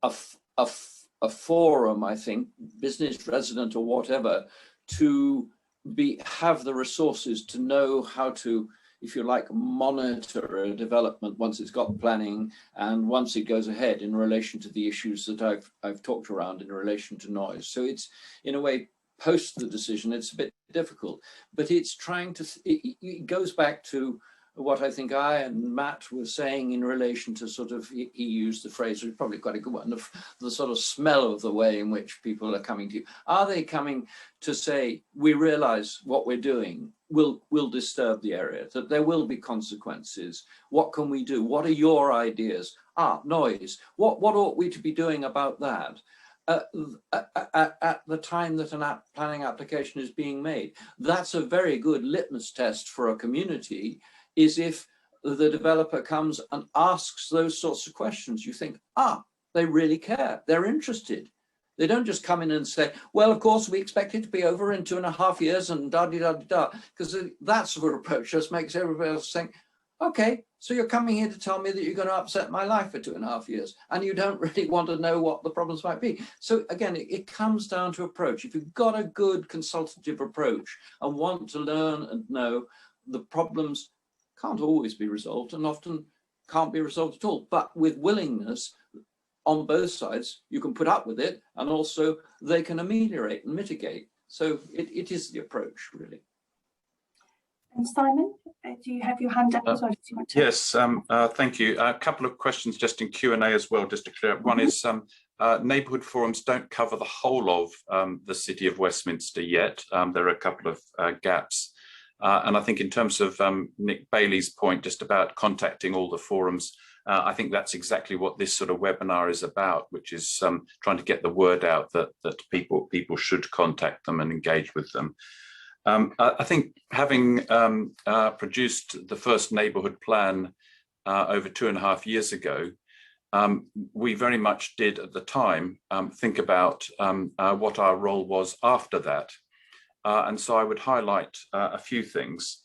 a forum, I think, business resident or whatever, to have the resources to know how to, if you like, monitor a development once it's got planning and once it goes ahead in relation to the issues that I've talked around in relation to noise. So it's, in a way, post the decision, it's a bit difficult, but it's trying to, it goes back to what I think I and Matt were saying in relation to sort of, he used the phrase, which is probably quite a good one, the sort of smell of the way in which people are coming to you. Are they coming to say, we realize what we're doing will disturb the area, that there will be consequences. What can we do? What are your ideas? Noise. What ought we to be doing about that? At the time that an planning application is being made. That's a very good litmus test for a community, is if the developer comes and asks those sorts of questions. You think, they really care, they're interested. They don't just come in and say, well, of course, we expect it to be over in 2.5 years and da-di-da-di-da, because that sort of approach just makes everybody else think, okay, so you're coming here to tell me that you're going to upset my life for 2.5 years, and you don't really want to know what the problems might be. So again, it comes down to approach. If you've got a good consultative approach and want to learn and know, the problems can't always be resolved and often can't be resolved at all. But with willingness on both sides, you can put up with it, and also they can ameliorate and mitigate. So it is the approach, really. And Simon, do you have your hand up as well? Yes, thank you. A couple of questions just in Q&A as well, just to clear up. One is neighbourhood forums don't cover the whole of the City of Westminster yet. There are a couple of gaps. And I think in terms of Nick Bailey's point just about contacting all the forums, I think that's exactly what this sort of webinar is about, which is trying to get the word out that people should contact them and engage with them. I think having produced the first neighbourhood plan over 2.5 years ago, we very much did at the time think about what our role was after that. And so I would highlight a few things.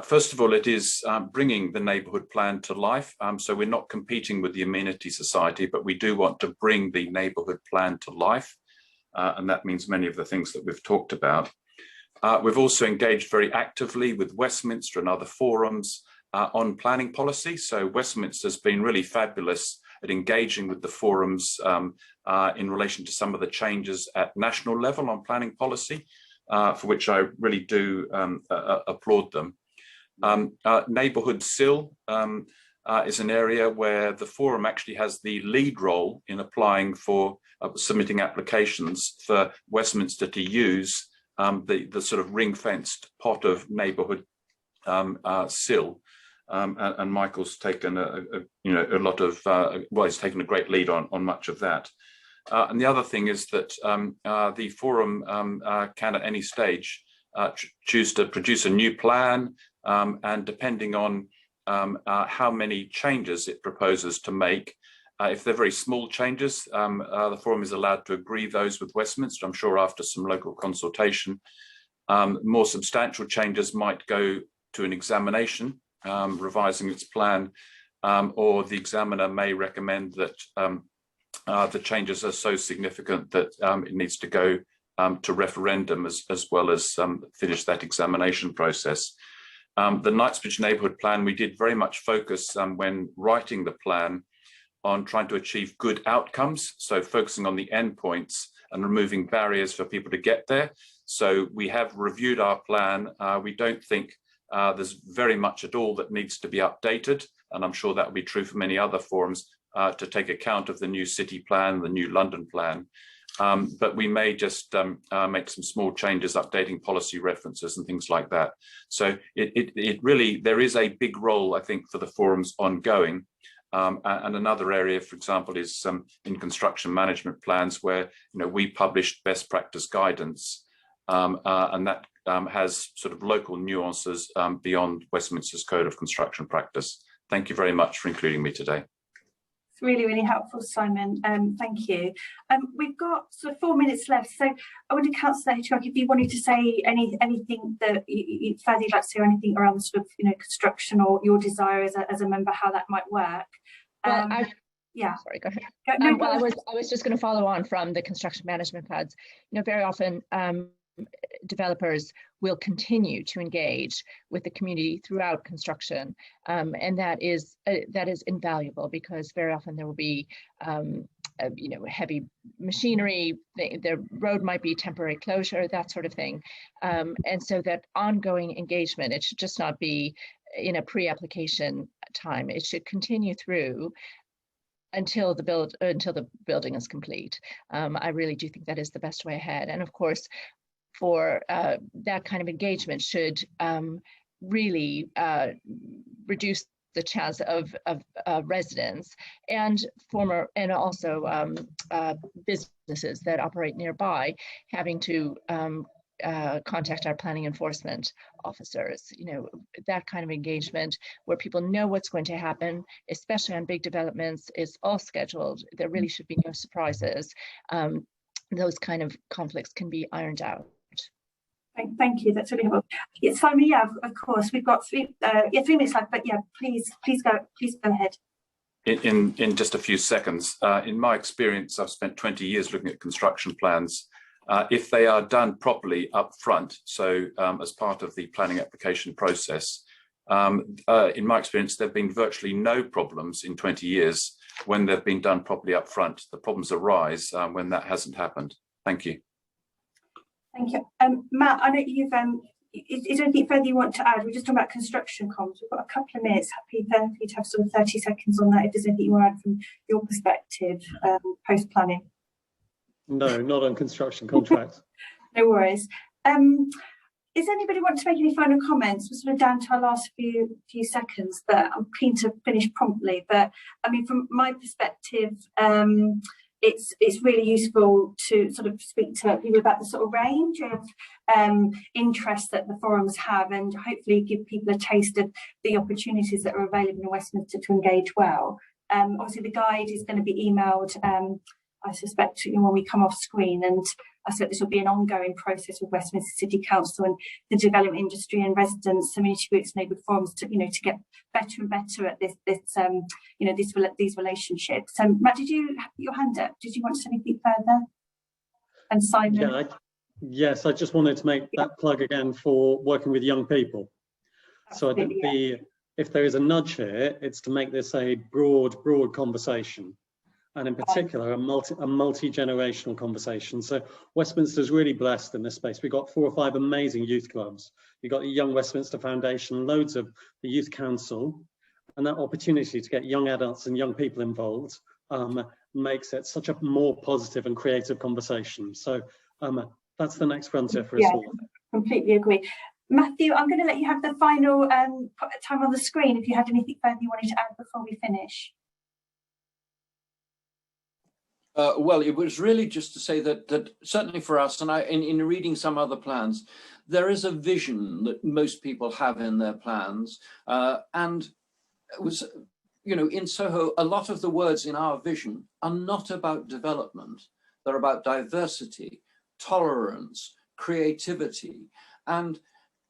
First of all, it is bringing the neighbourhood plan to life. So we're not competing with the Amenity Society, but we do want to bring the neighbourhood plan to life. And that means many of the things that we've talked about. We've also engaged very actively with Westminster and other forums on planning policy. So Westminster's been really fabulous at engaging with the forums in relation to some of the changes at national level on planning policy, for which I really do applaud them. Neighbourhood SIL is an area where the forum actually has the lead role in applying for submitting applications for Westminster to use the sort of ring-fenced pot of neighbourhood SIL, and Michael's taken a lot of well, he's taken a great lead on much of that. And the other thing is that the forum can at any stage choose to produce a new plan, and depending on how many changes it proposes to make, if they're very small changes, the forum is allowed to agree those with Westminster, I'm sure after some local consultation. More substantial changes might go to an examination, revising its plan, or the examiner may recommend that the changes are so significant that it needs to go to referendum as well as finish that examination process. The Knightsbridge neighbourhood plan, we did very much focus when writing the plan on trying to achieve good outcomes, so focusing on the endpoints and removing barriers for people to get there. So we have reviewed our plan. We don't think there's very much at all that needs to be updated, and I'm sure that will be true for many other forums, to take account of the new city plan, the new London plan. But we may just make some small changes, updating policy references and things like that. So it really, there is a big role, I think, for the forums ongoing. And another area, for example, is in construction management plans, where we published best practice guidance, and that has sort of local nuances beyond Westminster's Code of Construction Practice. Thank you very much for including me today. It's really, really helpful, Simon. Thank you. We've got sort of 4 minutes left, so I wonder, Councillor Hitchcock, if you wanted to say anything that further you'd like to say, or anything around sort of construction, or your desire as a member, how that might work. Well, yeah. Sorry, go ahead. Well, I was just going to follow on from the construction management plans. Very often developers will continue to engage with the community throughout construction, and that is invaluable, because very often there will be heavy machinery, the road might be temporary closure, that sort of thing, and so that ongoing engagement, it should just not be in a pre-application time. It should continue through until the building is complete. I really do think that is the best way ahead. And of course, for that kind of engagement should really reduce the chance of residents and also businesses that operate nearby having to contact our planning enforcement officers. That kind of engagement where people know what's going to happen, especially on big developments, is all scheduled. There really should be no surprises. Those kind of conflicts can be ironed out. Thank you. That's really helpful. Yeah, Simon. Yeah, of course. We've got 3 minutes left, but yeah, please go ahead. In just a few seconds, in my experience, I've spent 20 years looking at construction plans. If they are done properly up front, so as part of the planning application process, in my experience, there have been virtually no problems in 20 years when they've been done properly up front. The problems arise when that hasn't happened. Thank you. Thank you. Matt, I know you've, is there anything further you want to add? We're just talking about construction comms. We've got a couple of minutes. Happy for you to have sort of 30 seconds on that, if there's anything you want to add from your perspective, post-planning. No, not on construction contracts. No worries. Is anybody want to make any final comments? We're sort of down to our last few seconds, but I'm keen to finish promptly. But I mean, from my perspective, it's really useful to sort of speak to people about the sort of range of interests that the forums have, and hopefully give people a taste of the opportunities that are available in Westminster to engage well. Obviously, the guide is going to be emailed, I suspect, when we come off screen, and I suspect this will be an ongoing process with Westminster City Council and the development industry and residents, community groups, neighbourhood forums to get better and better at these relationships. So, Matt, did you have your hand up? Did you want to say anything further? And Simon? Yeah, yes, I just wanted to make that plug again for working with young people. Absolutely, So I think if there is a nudge here, it's to make this a broad conversation. And in particular, a multi-generational conversation. So Westminster is really blessed in this space. We've got 4 or 5 amazing youth clubs. You've got the Young Westminster Foundation, loads of the Youth Council, and that opportunity to get young adults and young people involved makes it such a more positive and creative conversation. So that's the next frontier for us all. Completely agree. Matthew, I'm going to let you have the final time on the screen if you had anything further you wanted to add before we finish. Well, it was really just to say that certainly for us, and in reading some other plans, there is a vision that most people have in their plans, and it was, in Soho, a lot of the words in our vision are not about development; they're about diversity, tolerance, creativity, and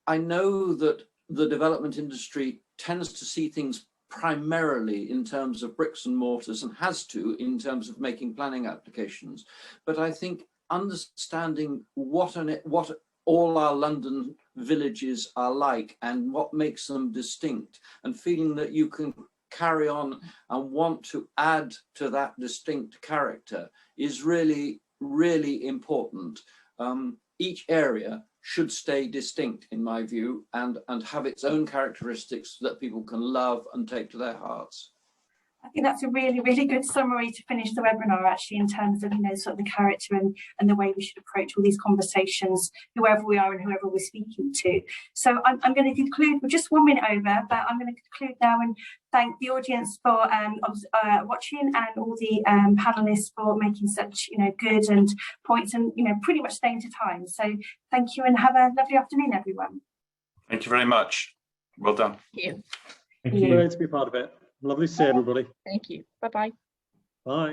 I know that the development industry tends to see things primarily in terms of bricks and mortars, and has to in terms of making planning applications. But I think understanding what all our London villages are like and what makes them distinct, and feeling that you can carry on and want to add to that distinct character is really, really important. Each area should stay distinct, in my view, and have its own characteristics that people can love and take to their hearts. I think that's a really, really good summary to finish the webinar, actually, in terms of, sort of the character and the way we should approach all these conversations, whoever we are and whoever we're speaking to. So I'm going to conclude, we're just 1 minute over, but I'm going to conclude now and thank the audience for watching, and all the panelists for making such, good and points, and, pretty much staying to time. So thank you, and have a lovely afternoon, everyone. Thank you very much. Well done. Thank you. Thank you. Great to be part of it. Lovely to see everybody. Thank you. Bye-bye. Bye.